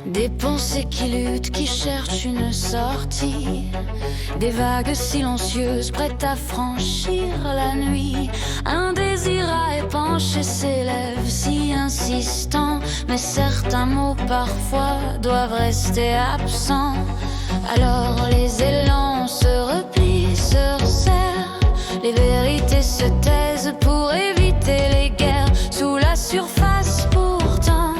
Des pensées qui luttent, qui cherchent une sortie. Des vagues silencieuses prêtes à franchir la nuit. Un désir à épancher s'élève si insistant. Mais certains mots parfois doivent rester absents. Alors les élans se replient, se resserrent. Les vérités se taisent pour éviter les guerres. Sous la surface pourtant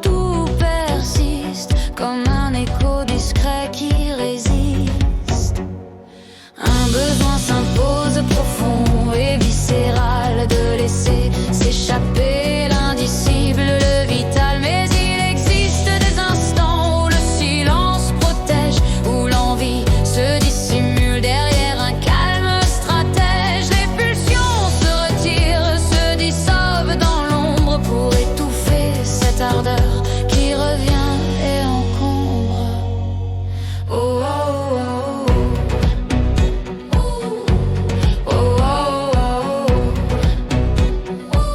tout persiste, comme un écho discret qui résiste. Un besoin s'impose profond et viscéral de laisser s'échapper l'indicible, le vital. Mais il existe des instants où le silence protège, où l'envie se dissimule derrière un calme stratège. Les pulsions se retirent, se dissolvent dans l'ombre pour étouffer cette ardeur qui revient et encombre. Oh, oh, oh, oh. Oh, oh, oh, oh.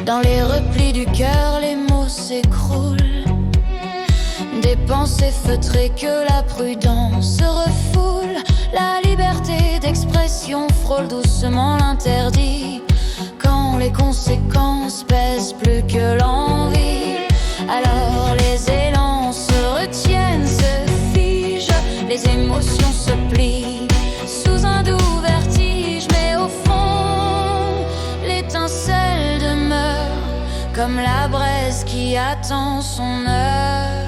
Dans les replis du cœur, les mots s'écroulent. Des pensées feutrées que la prudence refoule. La liberté d'expression frôle doucement l'interdit. Quand les conséquences pèsent plus que l'envie, alors les élans se retiennent, se figent. Les émotions se plient sous un doux vertige. Mais au fond, l'étincelle demeure comme la braise qui attend son heure.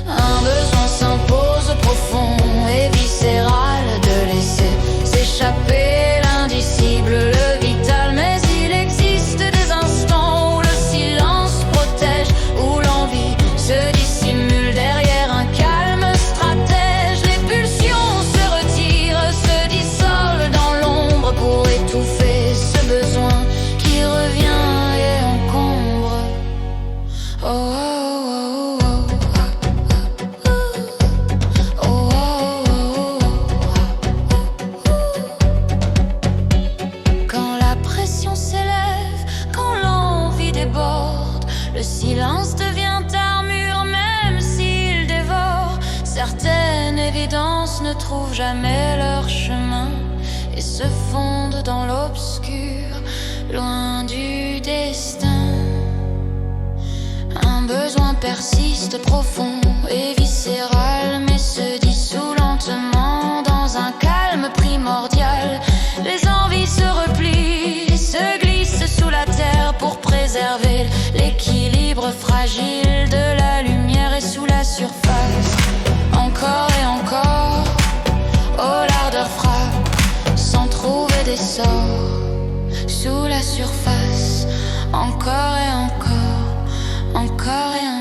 Un besoin s'impose profond et viscéral de laisser s'échapper l'indicible, le vital. Mais il existe des instants où le silence protège, où l'envie se dissimule derrière un calme stratège. Les pulsions se retirent, se dissolvent dans l'ombre pour étouffer ce besoin qui revient et encombre. Oh, oh, oh, oh. Oh, oh, oh, oh. Quand la pression s'élève, quand l'envie déborde, le silence devient armure même s'il dévore. Certaines évidences ne trouvent jamais leur chemin et se fondent dans l'obscur, loin du destin. Un besoin persiste profond et viscéral, mais se dissout lentement dans un calme primordial. Les envies se replient, se glissent sous la terre pour préserver l'équilibre fragile de la lumière. Et sous la surface, encore et encore, oh l'ardeur frappe sans trouver d'essor. Sous la surface, encore et encore, encore et encore.